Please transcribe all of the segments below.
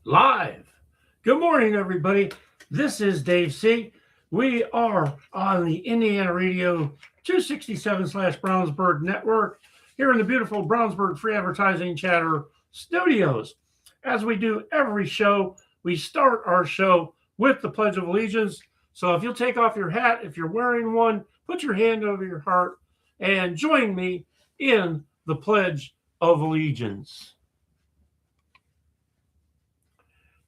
Live. Good morning, everybody. This is Dave C. We are on the Indiana Radio 267/Brownsburg Network here in the beautiful Brownsburg Free Advertising Chatter Studios. As we do every show, we start our show with the Pledge of Allegiance. So if you'll take off your hat, if you're wearing one, put your hand over your heart and join me in the Pledge of Allegiance.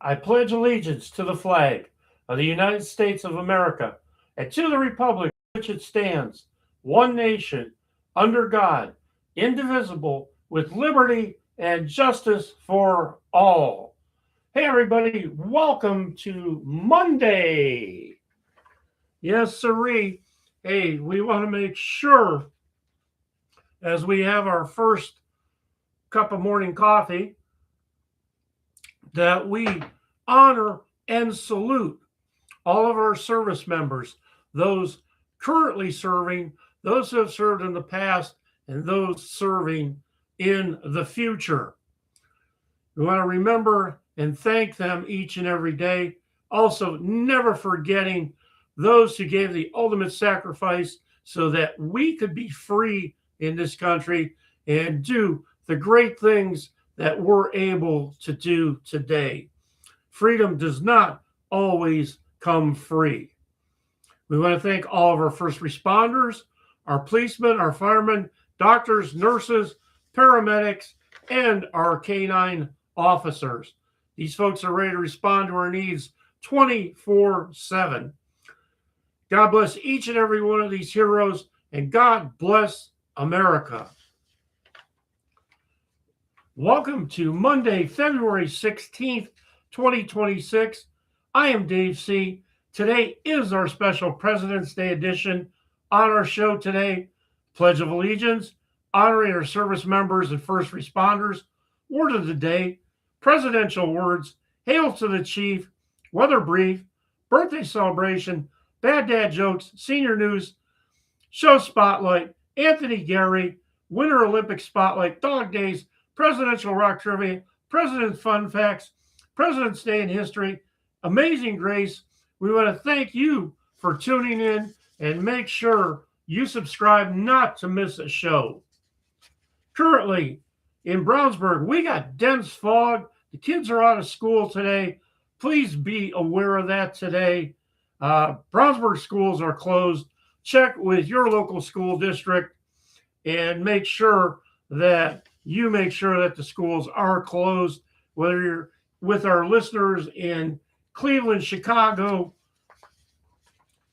I pledge allegiance to the flag of the United States of America and to the republic for which it stands, one nation, under God, indivisible, with liberty and justice for all. Hey, everybody, welcome to Monday. Yes, sirree. Hey, we want to make sure as we have our first cup of morning coffee that we honor and salute all of our service members, those currently serving, those who have served in the past, and those serving in the future. We want to remember and thank them each and every day. Also, never forgetting those who gave the ultimate sacrifice so that we could be free in this country and do the great things that we're able to do today. Freedom does not always come free. We want to thank all of our first responders, our policemen, our firemen, doctors, nurses, paramedics, and our canine officers. These folks are ready to respond to our needs 24/7. God bless each and every one of these heroes, and God bless America. Welcome to Monday, February 16th, 2026. I am Dave C. Today is our special President's Day edition. On our show today, Pledge of Allegiance, honoring our service members and first responders, word of the day, presidential words, hail to the chief, weather brief, birthday celebration, bad dad jokes, senior news, show spotlight, Anthony Gary, Winter Olympic spotlight, dog days, presidential rock trivia, president's fun facts, President's Day in history, Amazing Grace. We want to thank you for tuning in and make sure you subscribe not to miss a show. Currently in Brownsburg, we got dense fog. The kids are out of school today. Please be aware of that today. Brownsburg schools are closed. Check with your local school district and make sure that the schools are closed, whether you're with our listeners in Cleveland, Chicago,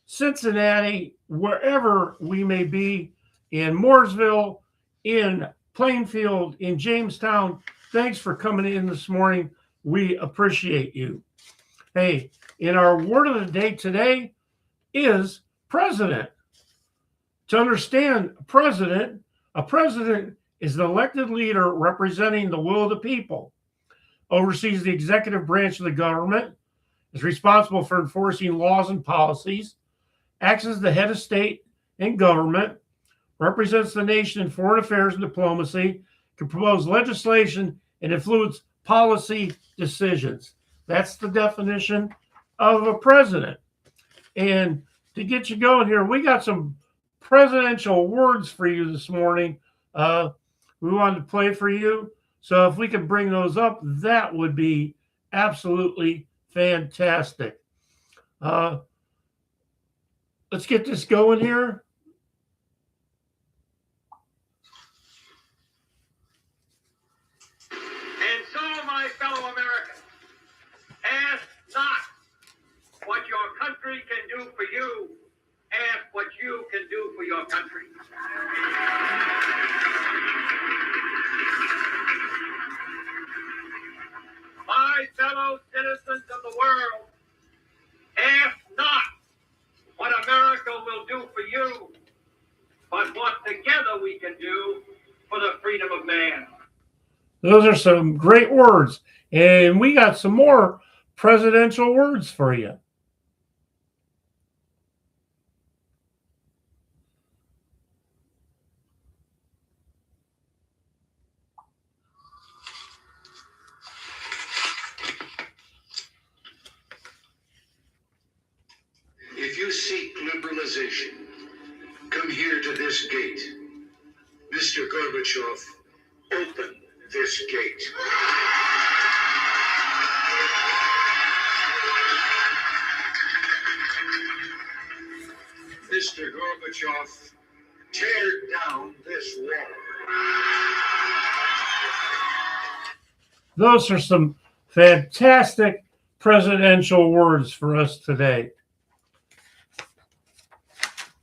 Cincinnati, wherever we may be, in Mooresville, in Plainfield, in Jamestown. Thanks for coming in this morning. We appreciate you. Hey, in our word of the day today is president. To understand a president is the elected leader representing the will of the people, oversees the executive branch of the government, is responsible for enforcing laws and policies, acts as the head of state and government, represents the nation in foreign affairs and diplomacy, can propose legislation and influence policy decisions. That's the definition of a president. And to get you going here, we got some presidential words for you this morning. We wanted to play for you. So if we could bring those up, that would be absolutely fantastic. Let's get this going here. And so, my fellow Americans, ask not what your country can do for you, ask what you can do for your country. My fellow citizens of the world, ask not what America will do for you, but what together we can do for the freedom of man. Those are some great words. And we got some more presidential words for you. liberalization. Come here to this gate. Mr. Gorbachev, open this gate. Mr. Gorbachev, tear down this wall. Those are some fantastic presidential words for us today.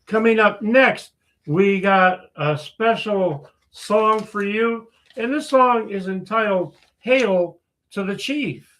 Coming up next, we got a special song for you, and this song is entitled Hail to the Chief.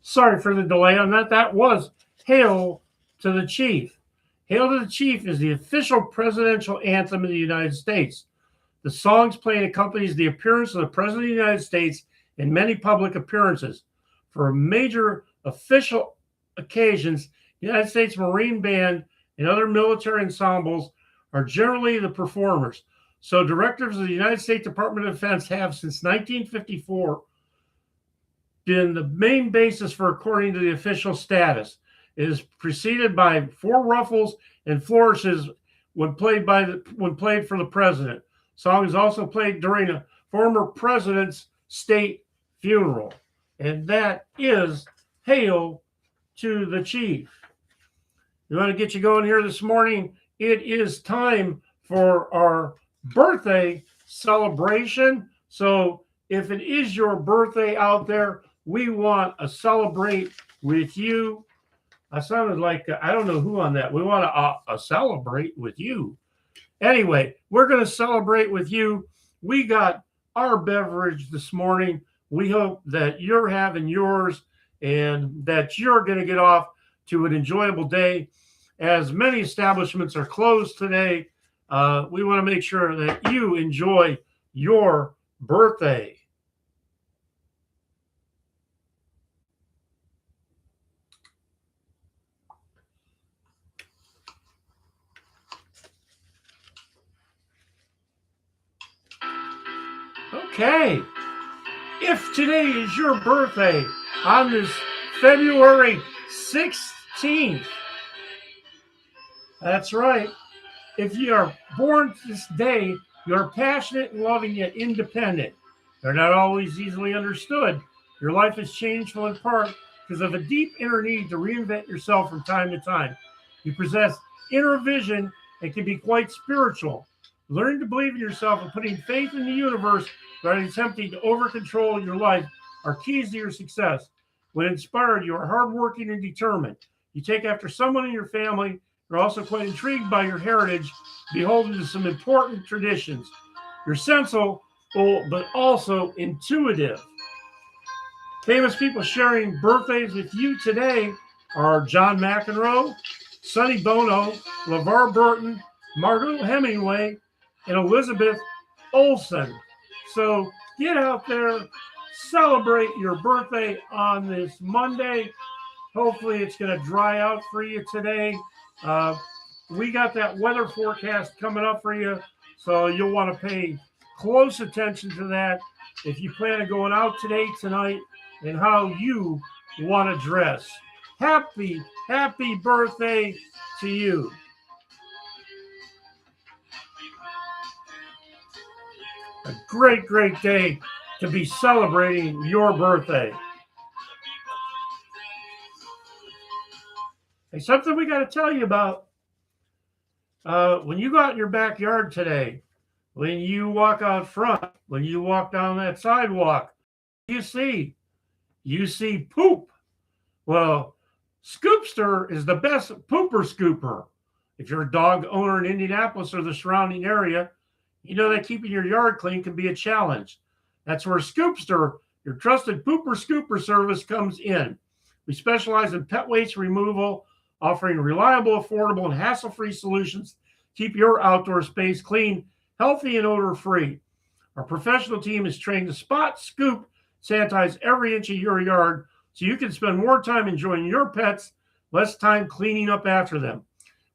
Sorry for the delay on that. That was Hail to the Chief. Hail to the Chief is the official presidential anthem of the United States. The song's playing accompanies the appearance of the President of the United States in many public appearances. For major official occasions, the United States Marine Band and other military ensembles are generally the performers. So directors of the United States Department of Defense have, since 1954, been the main basis for according to the official status. It is preceded by four ruffles and flourishes when played for the president. Song is also played during a former president's state funeral. And that is Hail to the Chief. We want to get you going here this morning. It is time for our birthday celebration. So if it is your birthday out there, we want to celebrate with you. I sounded like, I don't know who on that. We want to celebrate with you. Anyway, we're going to celebrate with you. We got our beverage this morning. We hope that you're having yours and that you're going to get off to an enjoyable day. As many establishments are closed today, we want to make sure that you enjoy your birthday. Okay. If today is your birthday on this February 16th, that's right. If you are born this day, you're passionate and loving yet independent. They're not always easily understood. Your life is changeful in part because of a deep inner need to reinvent yourself from time to time. You possess inner vision and can be quite spiritual. Learning to believe in yourself and putting faith in the universe rather than attempting to over-control your life are keys to your success. When inspired, you are hardworking and determined. You take after someone in your family. You're also quite intrigued by your heritage, beholden to some important traditions. You're sensible, but also intuitive. Famous people sharing birthdays with you today are John McEnroe, Sonny Bono, LeVar Burton, Margot Hemingway, and Elizabeth Olsen. So get out there, celebrate your birthday on this Monday. Hopefully it's going to dry out for you today. We got that weather forecast coming up for you, so you'll want to pay close attention to that if you plan on going out today, tonight, and how you want to dress. Happy birthday to you. A great day to be celebrating your birthday. Hey, something we got to tell you about. When you go out in your backyard today, when you walk out front, when you walk down that sidewalk, you see poop. Well, Scoopster is the best pooper scooper. If you're a dog owner in Indianapolis or the surrounding area, you know that keeping your yard clean can be a challenge. That's where Scoopster, your trusted pooper scooper service, comes in. We specialize in pet waste removal, offering reliable, affordable, and hassle-free solutions to keep your outdoor space clean, healthy, and odor-free. Our professional team is trained to spot, scoop, sanitize every inch of your yard so you can spend more time enjoying your pets, less time cleaning up after them.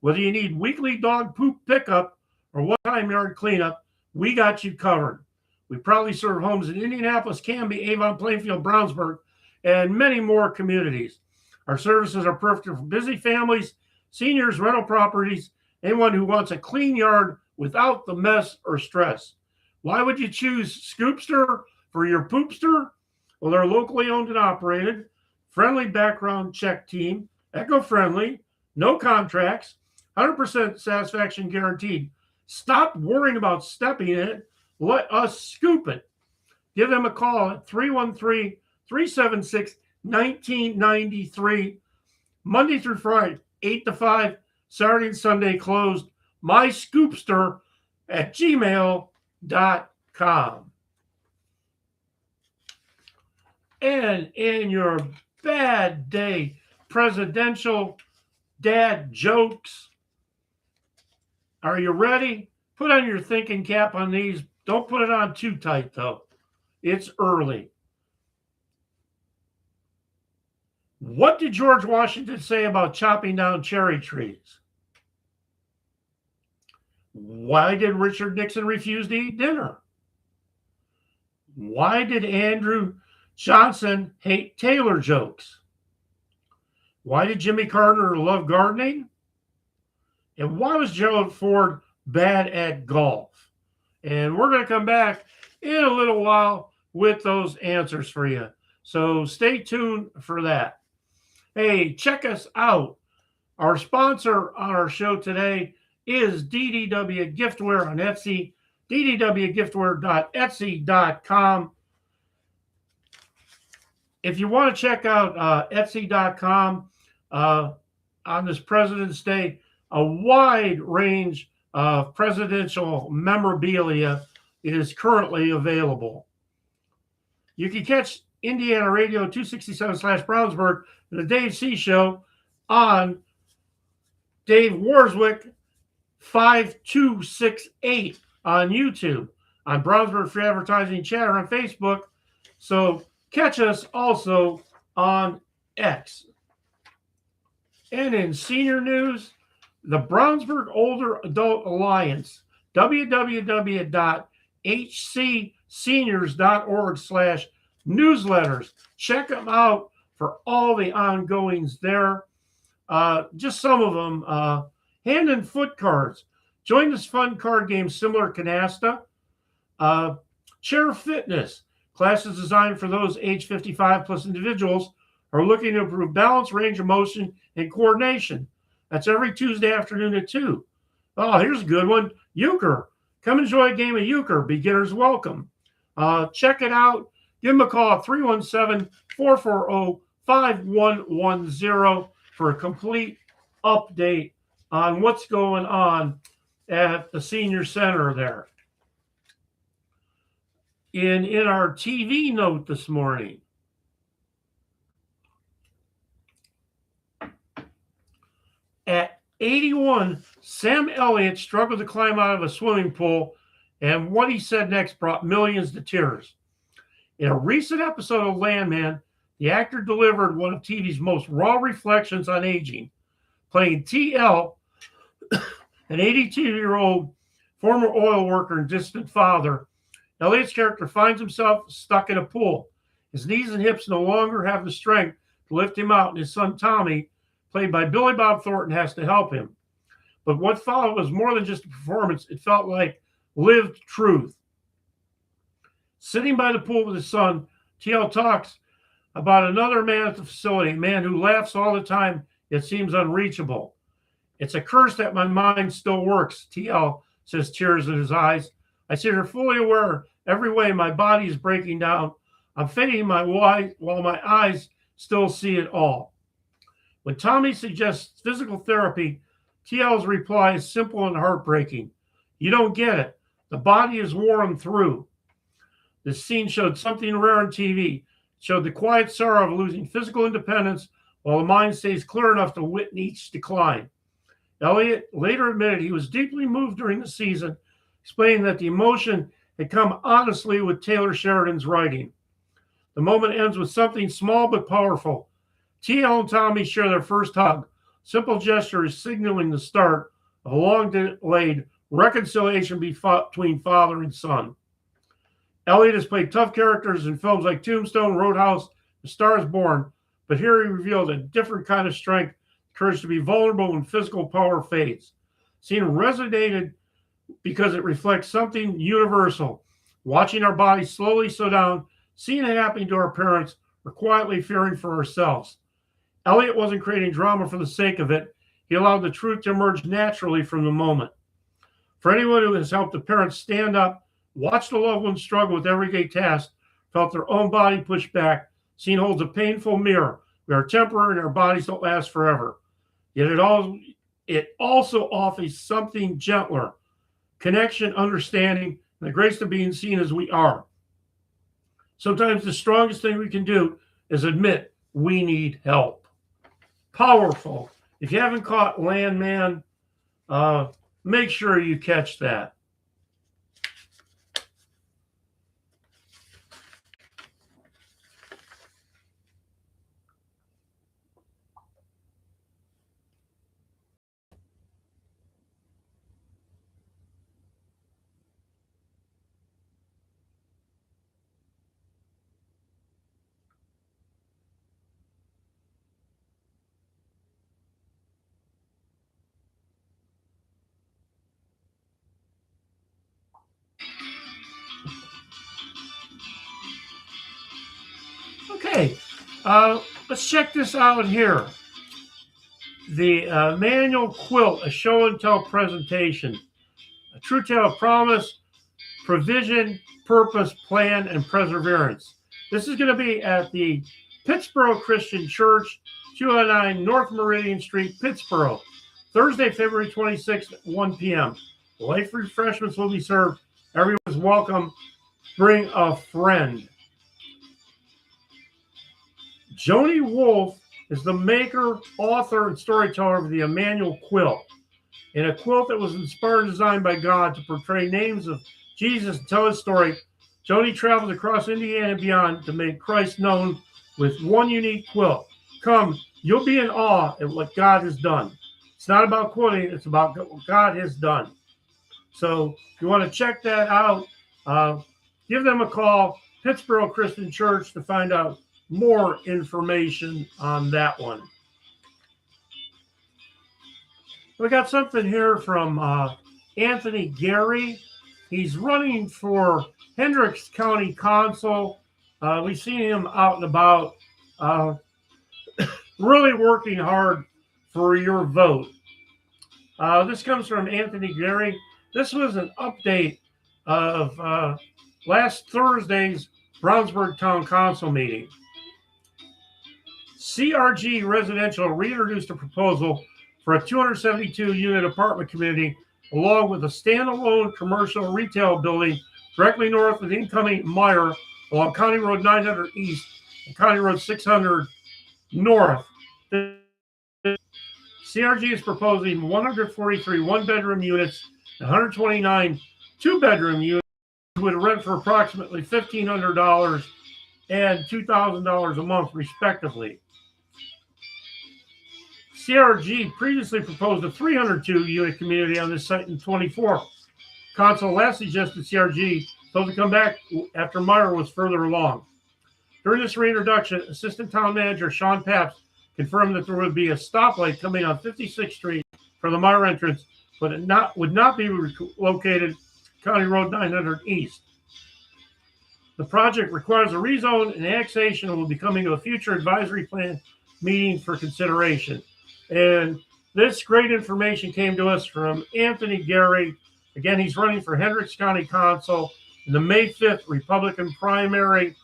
Whether you need weekly dog poop pickup or one-time yard cleanup, we got you covered. We proudly serve homes in Indianapolis, Canby, Avon, Plainfield, Brownsburg, and many more communities. Our services are perfect for busy families, seniors, rental properties, anyone who wants a clean yard without the mess or stress. Why would you choose Scoopster for your poopster? Well, they're locally owned and operated, friendly background check team, eco-friendly, no contracts, 100% satisfaction guaranteed. Stop worrying about stepping in it. Let us scoop it. Give them a call at 313-376-1993. Monday through Friday, 8 to 5, Saturday and Sunday closed. myscoopster@gmail.com. And in your bad day presidential dad jokes, are you ready? Put on your thinking cap on these. Don't put it on too tight, though. It's early. What did George Washington say about chopping down cherry trees? Why did Richard Nixon refuse to eat dinner? Why did Andrew Johnson hate Taylor jokes? Why did Jimmy Carter love gardening? And why was Gerald Ford bad at golf? And we're going to come back in a little while with those answers for you. So stay tuned for that. Hey, check us out. Our sponsor on our show today is DDW Giftware on Etsy, ddwgiftware.etsy.com. If you want to check out Etsy.com on this President's Day, a wide range of presidential memorabilia is currently available. You can catch Indiana Radio 267/Brownsburg and the Dave C. Show on Dave Warswick 5268 on YouTube, on Brownsburg Free Advertising Chatter on Facebook. So catch us also on X. And in senior news, the Brownsburg Older Adult Alliance, www.hcseniors.org/ newsletters. Check them out for all the ongoings there. Just some of them. Hand and foot cards. Join this fun card game similar to Canasta. Chair Fitness. Classes designed for those age 55 plus individuals are looking to improve balance, range of motion, and coordination. That's every Tuesday afternoon at 2. Oh, here's a good one. Euchre. Come enjoy a game of euchre. Beginners welcome. Check it out. Give them a call at 317-440-5110 for a complete update on what's going on at the senior center there. In our TV note this morning, at 81, Sam Elliott struggled to climb out of a swimming pool, and what he said next brought millions to tears. In a recent episode of Landman, the actor delivered one of TV's most raw reflections on aging, playing TL, an 82-year-old former oil worker and distant father. Elliott's character finds himself stuck in a pool. His knees and hips no longer have the strength to lift him out, and his son Tommy, played by Billy Bob Thornton, has to help him. But what followed was more than just a performance. It felt like lived truth. Sitting by the pool with his son, TL talks about another man at the facility, a man who laughs all the time, yet seems unreachable. It's a curse that my mind still works, TL says, tears in his eyes. I sit here fully aware every way my body is breaking down. I'm fading my while my eyes still see it all. When Tommy suggests physical therapy, TL's reply is simple and heartbreaking. You don't get it. The body is worn through. This scene showed something rare on TV. It showed the quiet sorrow of losing physical independence while the mind stays clear enough to witness each decline. Elliott later admitted he was deeply moved during the season, explaining that the emotion had come honestly with Taylor Sheridan's writing. The moment ends with something small but powerful. TL and Tommy share their first hug. Simple gesture is signaling the start of a long-delayed reconciliation between father and son. Elliott has played tough characters in films like Tombstone, Roadhouse, The Star is Born, but here he revealed a different kind of strength, courage to be vulnerable when physical power fades. Scene resonated because it reflects something universal. Watching our bodies slowly slow down, seeing it happening to our parents, or quietly fearing for ourselves. Elliott wasn't creating drama for the sake of it. He allowed the truth to emerge naturally from the moment. For anyone who has helped a parent stand up, watched a loved one struggle with everyday tasks, felt their own body pushed back, scene holds a painful mirror. We are temporary and our bodies don't last forever. Yet it also offers something gentler, connection, understanding, and the grace of being seen as we are. Sometimes the strongest thing we can do is admit we need help. Powerful. If you haven't caught Landman, make sure you catch that. Okay, let's check this out here. The manual quilt, a show and tell presentation. A true tale of promise, provision, purpose, plan, and perseverance. This is going to be at the Pittsboro Christian Church, 209 North Meridian Street, Pittsboro, Thursday, February 26th at 1 p.m. Light refreshments will be served. Everyone's welcome. Bring a friend. Joni Wolf is the maker, author, and storyteller of the Emmanuel quilt. In a quilt that was inspired and designed by God to portray names of Jesus and tell his story, Joni travels across Indiana and beyond to make Christ known with one unique quilt. Come, you'll be in awe at what God has done. It's not about quilting, it's about what God has done. So if you want to check that out, give them a call. Pittsburgh Christian Church to find out more information on that one. We got something here from Anthony Gary. He's running for Hendricks County Council. We've seen him out and about, really working hard for your vote. This comes from Anthony Gary. This was an update of last Thursday's Brownsburg Town Council meeting. CRG Residential reintroduced a proposal for a 272-unit apartment community along with a standalone commercial retail building directly north of the incoming Meyer along County Road 900 East and County Road 600 North. CRG is proposing 143 one-bedroom units and 129 two-bedroom units would rent for approximately $1,500 and $2,000 a month, respectively. CRG previously proposed a 302-unit community on this site in 24. Council last suggested CRG told to come back after Meyer was further along. During this reintroduction, Assistant Town Manager Sean Papps confirmed that there would be a stoplight coming on 56th Street for the Meyer entrance, but it would not be located County Road 900 East. The project requires a rezone and annexation and will be coming to a future advisory plan meeting for consideration. And this great information came to us from Anthony Gary. Again, he's running for Hendricks County Council in the May 5th Republican primary.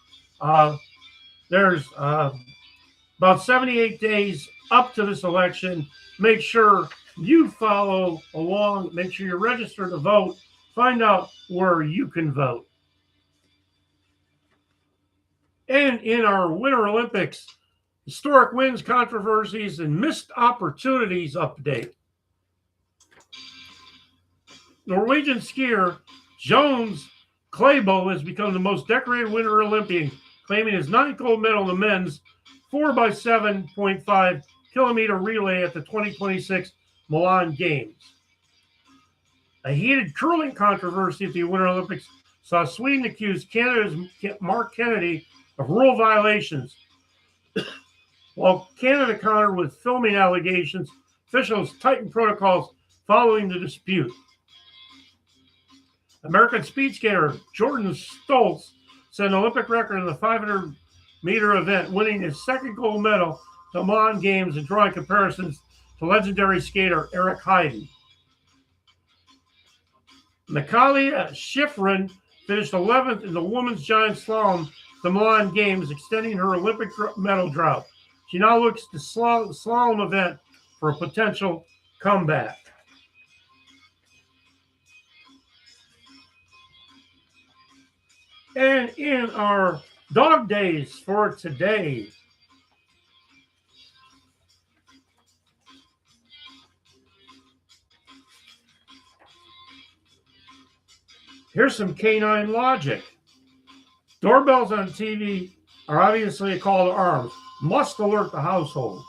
There's about 78 days up to this election. Make sure you follow along. Make sure you're registered to vote. Find out where you can vote. And in our Winter Olympics, historic wins, controversies, and missed opportunities update. Norwegian skier Jones Klæbo has become the most decorated Winter Olympian, claiming his 9th gold medal in the men's 4x7.5 kilometer relay at the 2026 Milan Games. A heated curling controversy at the Winter Olympics saw Sweden accuse Canada's Mark Kennedy of rule violations. While Canada countered with filming allegations, officials tightened protocols following the dispute. American speed skater Jordan Stoltz set an Olympic record in the 500-meter event, winning his 2nd gold medal at the Milan Games and drawing comparisons to legendary skater Eric Heiden. Natalia Schifrin finished 11th in the women's giant slalom at the Milan Games, extending her Olympic medal drought. She now looks to the slalom event for a potential comeback. And in our dog days for today, here's some canine logic. Doorbells on TV are obviously a call to arms. Must alert the household.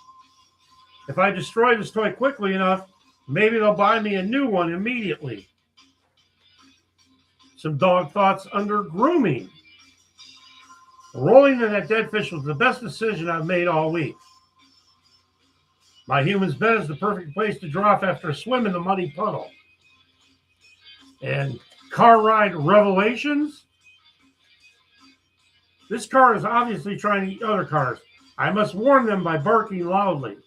If I destroy this toy quickly enough, maybe they'll buy me a new one immediately. Some dog thoughts under grooming. Rolling in that dead fish was the best decision I've made all week. My human's bed is the perfect place to draw off after a swim in the muddy puddle. And car ride revelations. This car is obviously trying to eat other cars. I must warn them by barking loudly.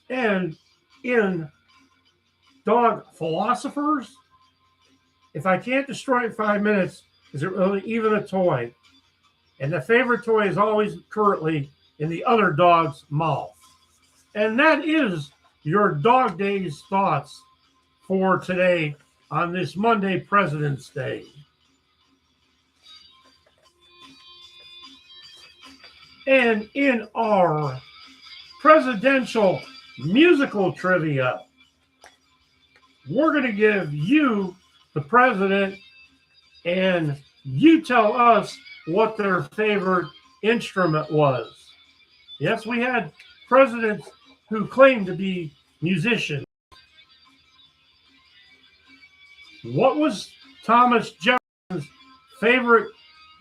And in dog philosophers, if I can't destroy it in 5 minutes, is it really even a toy? And the favorite toy is always currently in the other dog's mouth. And that is your Dog Days thoughts for today on this Monday, President's Day. And in our presidential musical trivia, we're going to give you the president, and you tell us what their favorite instrument was. Yes, we had presidents who claimed to be musicians. What was Thomas Jefferson's favorite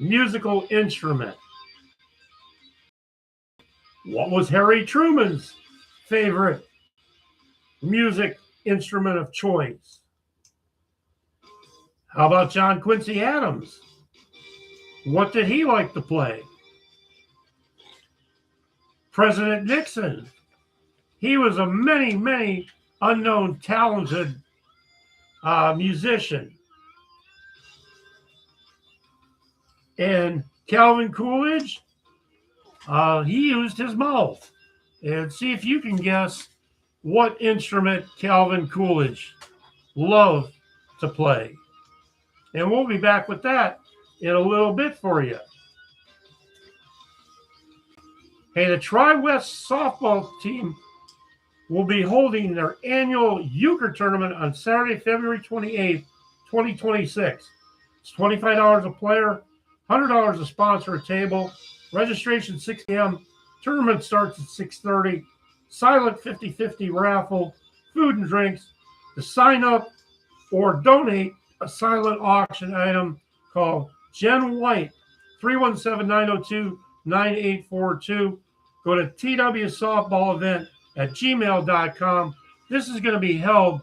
musical instrument? What was Harry Truman's favorite music instrument of choice? How about John Quincy Adams? What did he like to play? President Nixon. He was a many unknown talented musician. And Calvin Coolidge, he used his mouth. And see if you can guess what instrument Calvin Coolidge loved to play. And we'll be back with that in a little bit for you. Hey, the Tri-West softball team will be holding their annual euchre tournament on Saturday, February 28th, 2026. It's $25 a player, $100 to sponsor a table. Registration 6 p.m. Tournament starts at 6:30. Silent 50-50 raffle, food and drinks. To sign up or donate a silent auction item, call Jen White, 317-902-9842. Go to twsoftballevent@gmail.com. This is going to be held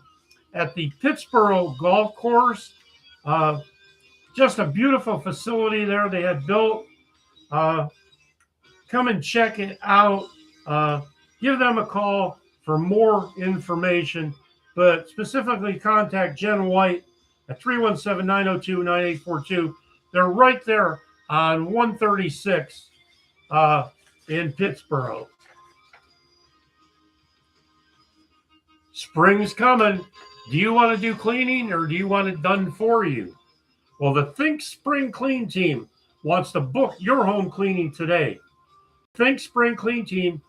at the Pittsburgh Golf Course. Just a beautiful facility there they had built. Come and check it out. Give them a call for more information, but specifically contact Jen White at 317-902-9842. They're right there on 136 in Pittsburgh. Spring's coming. Do you want to do cleaning or do you want it done for you? Well, the Think Spring Clean team wants to book your home cleaning today. Think Spring Clean team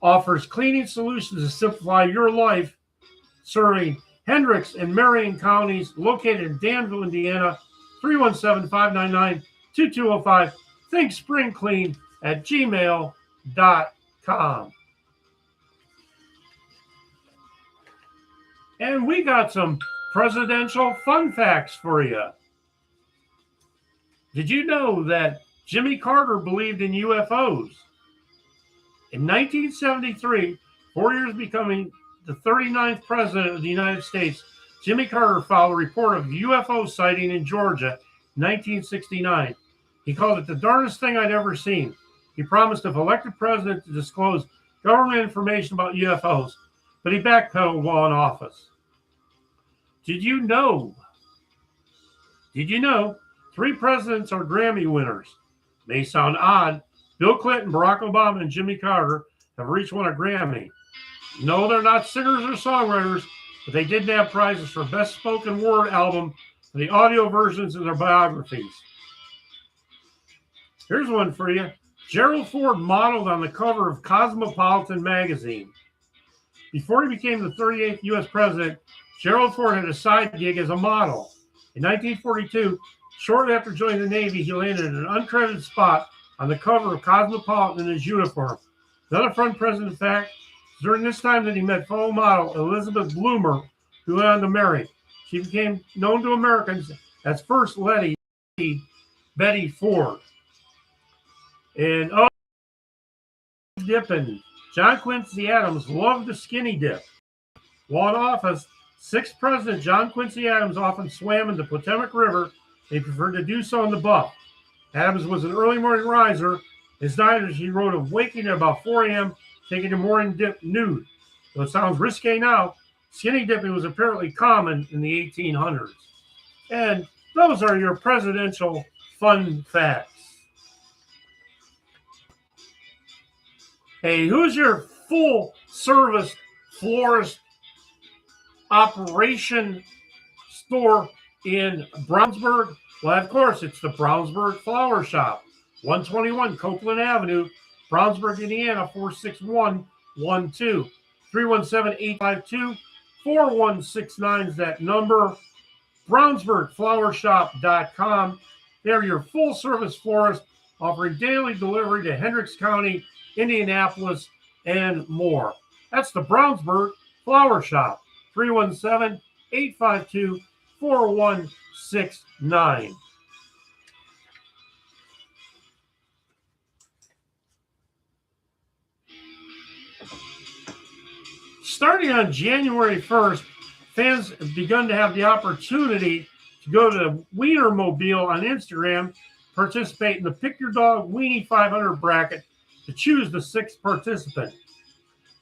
offers cleaning solutions to simplify your life, serving Hendricks and Marion counties, located in Danville, Indiana, 317-599-2205. thinkspringclean@gmail.com. And we got some presidential fun facts for you. Did you know that Jimmy Carter believed in UFOs? In 1973, 4 years becoming the 39th president of the United States, Jimmy Carter filed a report of UFO sighting in Georgia in 1969. He called it the darndest thing I'd ever seen. He promised if elected president to disclose government information about UFOs, but he backpedaled while in office. Did you know 3 presidents are Grammy winners? May sound odd. Bill Clinton, Barack Obama, and Jimmy Carter have each won a Grammy. No, they're not singers or songwriters, but they did have prizes for Best Spoken Word album for the audio versions of their biographies. Here's one for you. Gerald Ford modeled on the cover of Cosmopolitan magazine. Before he became the 38th U.S. president, Gerald Ford had a side gig as a model. In 1942, shortly after joining the Navy, he landed in an uncredited spot on the cover of Cosmopolitan in his uniform. Another fun president fact, during this time that he met fellow model Elizabeth Bloomer, who went on to marry. She became known to Americans as First Lady Betty Ford. And dipping. John Quincy Adams loved the skinny dip. While in office, 6th President John Quincy Adams often swam in the Potomac River, and he preferred to do so in the Buff. Adams was an early morning riser. His diet, he wrote of waking at about 4 a.m., taking a morning dip nude. Though it sounds risque now, skinny dipping was apparently common in the 1800s. And those are your presidential fun facts. Hey, who's your full-service florist operation store in Brownsburg? Well, of course, it's the Brownsburg Flower Shop, 121 Copeland Avenue, Brownsburg, Indiana, 46112. 317-852-4169 is that number. BrownsburgFlowerShop.com. They're your full-service florist, offering daily delivery to Hendricks County, Indianapolis, and more. That's the Brownsburg Flower Shop, 317-852-4169. starting on January 1st, fans have begun to have the opportunity to go to the Wienermobile on Instagram, participate in the Pick Your Dog Weenie 500 bracket to choose the sixth participant.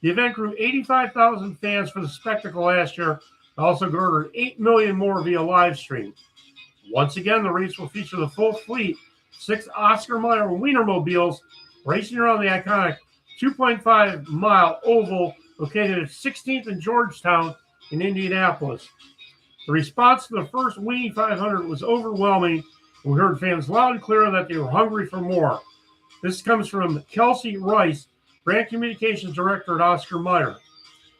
The event grew 85,000 fans for the spectacle last year. It also garnered 8 million more via live stream. Once again, the race will feature the full fleet, 6 Oscar Mayer Wienermobiles racing around the iconic 2.5-mile oval located at 16th and Georgetown in Indianapolis. The response to the first Weenie 500 was overwhelming. We heard fans loud and clear that they were hungry for more. This comes from Kelsey Rice, Brand Communications Director at Oscar Mayer.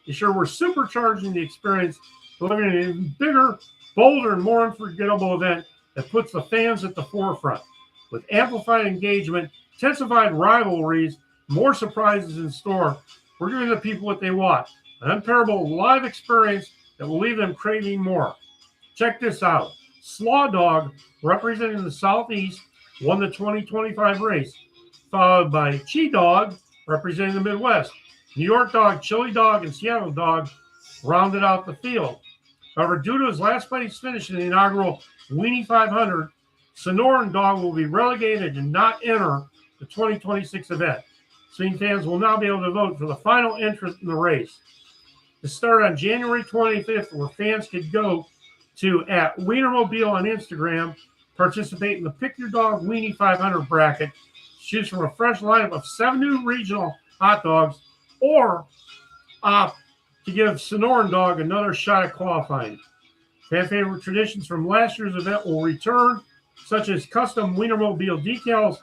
They sure were supercharging the experience, delivering an even bigger, bolder, and more unforgettable event that puts the fans at the forefront. With amplified engagement, intensified rivalries, more surprises in store, we're giving the people what they want, an unparalleled live experience that will leave them craving more. Check this out. Slaw Dog, representing the Southeast, won the 2025 race, followed by Chi Dog, representing the Midwest. New York Dog, Chili Dog, and Seattle Dog rounded out the field. However, due to his last place finish in the inaugural Weenie 500, Sonoran Dog will be relegated and not enter the 2026 event. Swing fans will now be able to vote for the final entrant in the race. To start on January 25th, where fans could go to at Wienermobile on Instagram, participate in the Pick Your Dog Weenie 500 bracket, choose from a fresh lineup of 7 new regional hot dogs, or opt to give Sonoran Dog another shot at qualifying. Fan favorite traditions from last year's event will return, such as custom Wienermobile decals,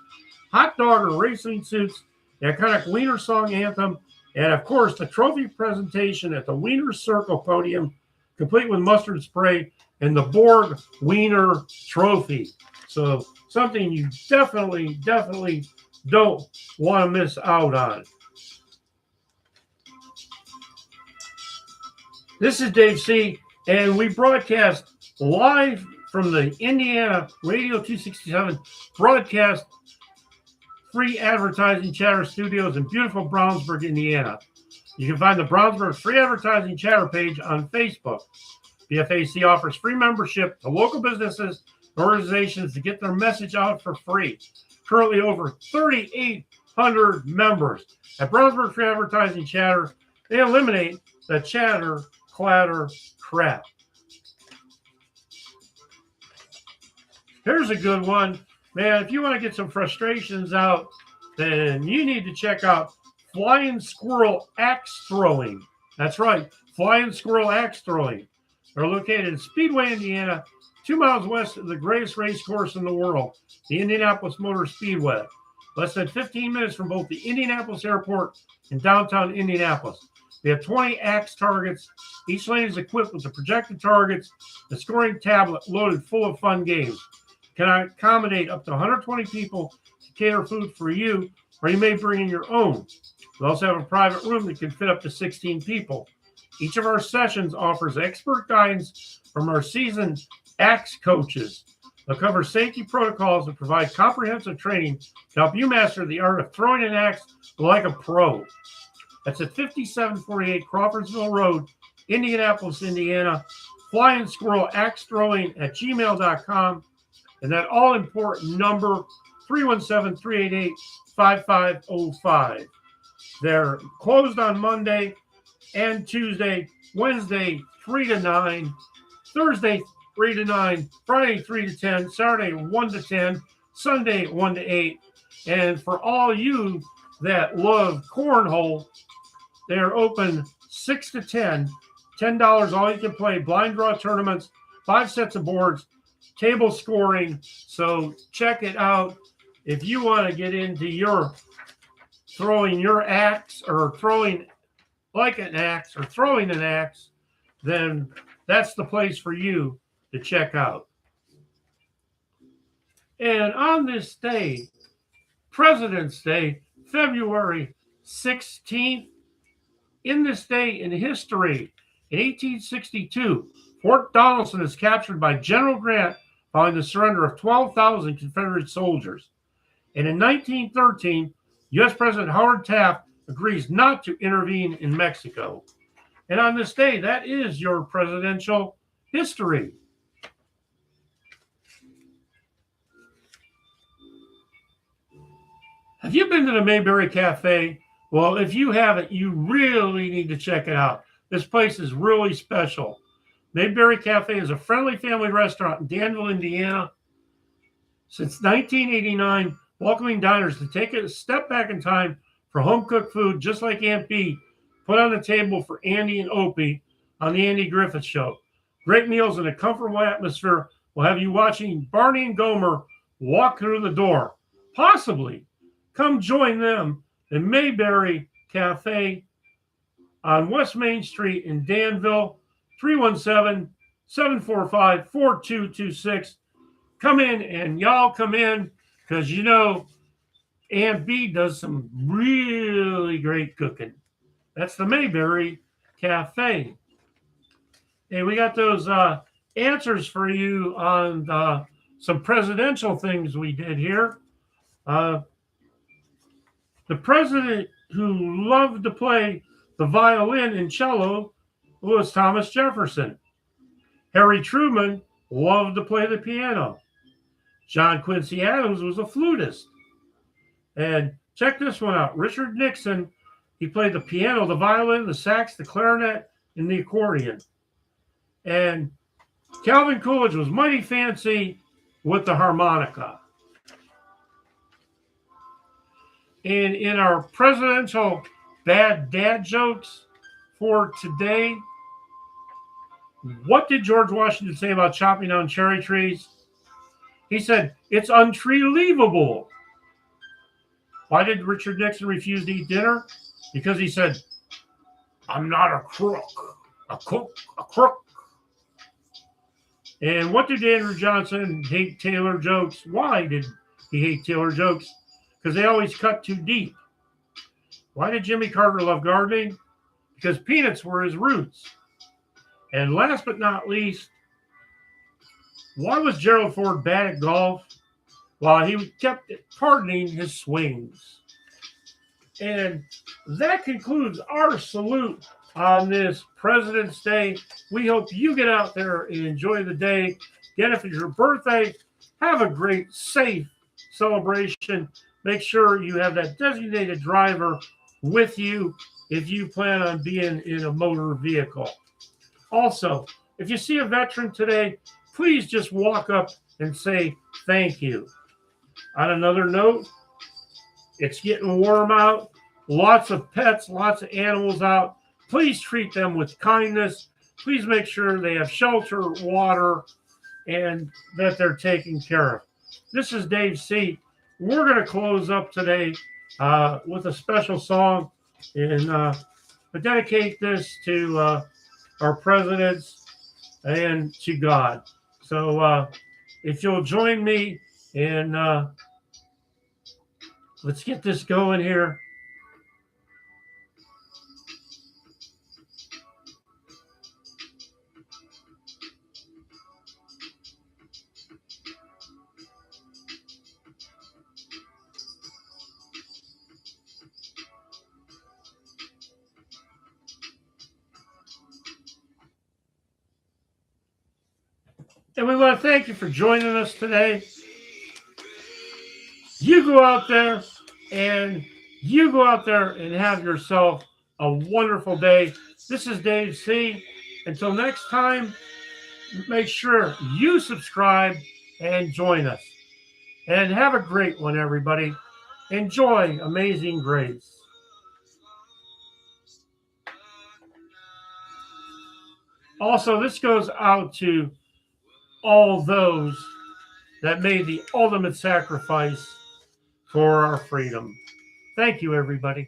hot dog or racing suits, the iconic Wiener Song Anthem, and of course the trophy presentation at the Wiener Circle podium, complete with mustard spray and the Borg Wiener Trophy. So something you definitely don't want to miss out on. This is Dave C., and we broadcast live from the Indiana Radio 267 broadcast free advertising chatter studios in beautiful Brownsburg, Indiana. You can find the Brownsburg free advertising chatter page on Facebook. BFAC offers free membership to local businesses and organizations to get their message out for free. Currently over 3,800 members. At Brownsburg Free Advertising Chatter, they eliminate the chatter, clatter, crap. Here's a good one. Man, if you want to get some frustrations out, then you need to check out Flying Squirrel Axe Throwing. That's right, Flying Squirrel Axe Throwing. They're located in Speedway, Indiana, 2 miles west of the greatest race course in the world, the Indianapolis Motor Speedway. Less than 15 minutes from both the Indianapolis Airport and downtown Indianapolis. They have 20 axe targets. Each lane is equipped with the projected targets, the scoring tablet loaded full of fun games. Can accommodate up to 120 people to cater food for you, or you may bring in your own. We also have a private room that can fit up to 16 people. Each of our sessions offers expert guidance from our seasoned axe coaches. They'll cover safety protocols and provide comprehensive training to help you master the art of throwing an axe like a pro. That's at 5748 Crawfordsville Road, Indianapolis, Indiana. Flying Squirrel Axe Throwing at gmail.com. And that all-important number, 317-388-5505. They're closed on Monday and Tuesday, Wednesday, 3 to 9, Thursday, 3 to 9, Friday, 3 to 10, Saturday, 1 to 10, Sunday, 1 to 8. And for all you that love cornhole, they're open 6 to 10, $10 all you can play, blind draw tournaments, 5 sets of boards, table scoring. So check it out. If you want to get into your throwing your axe or throwing like an axe or throwing an axe, then that's the place for you to check out. And on this day, President's Day, February 16th, in this day in history, in 1862, Fort Donelson is captured by General Grant following the surrender of 12,000 Confederate soldiers. And in 1913, U.S. President Howard Taft agrees not to intervene in Mexico. And on this day, that is your presidential history. Have you been to the Mayberry Cafe? Well, if you haven't, you really need to check it out. This place is really special. Mayberry Cafe is a friendly family restaurant in Danville, Indiana. Since 1989, welcoming diners to take a step back in time for home-cooked food, just like Aunt Bee put on the table for Andy and Opie on the Andy Griffith Show. Great meals and a comfortable atmosphere will have you watching Barney and Gomer walk through the door. Possibly. Come join them in Mayberry Cafe on West Main Street in Danville, 317-745-4226. Come in, and y'all come in, because you know Aunt B does some really great cooking. That's the Mayberry Cafe. Hey, we got those answers for you on some presidential things we did here. The president who loved to play the violin and cello was Thomas Jefferson. Harry Truman loved to play the piano. John Quincy Adams was a flutist. And check this one out. Richard Nixon, he played the piano, the violin, the sax, the clarinet, and the accordion. And Calvin Coolidge was mighty fancy with the harmonica. And in our presidential bad dad jokes for today, what did George Washington say about chopping down cherry trees? He said, it's untree-leavable. Why did Richard Nixon refuse to eat dinner? Because he said, I'm not a crook. A crook. And what did Andrew Johnson hate Taylor jokes? Why did he hate Taylor jokes? Because they always cut too deep. Why did Jimmy Carter love gardening? Because peanuts were his roots. And last but not least, why was Gerald Ford bad at golf? Well, he kept pardoning his swings. And that concludes our salute on this President's Day. We hope you get out there and enjoy the day. Again, if it's your birthday, have a great, safe celebration. Make sure you have that designated driver with you if you plan on being in a motor vehicle. Also, if you see a veteran today, please just walk up and say thank you. On another note, it's getting warm out. Lots of pets, lots of animals out. Please treat them with kindness. Please make sure they have shelter, water, and that they're taken care of. This is Dave C. We're going to close up today with a special song and dedicate this to our presidents and to God. So if you'll join me and let's get this going here. And we want to thank you for joining us today. You go out there and have yourself a wonderful day. This is Dave C. Until next time, make sure you subscribe and join us. And have a great one, everybody. Enjoy Amazing Grace. Also, this goes out to all those that made the ultimate sacrifice for our freedom. Thank you, everybody.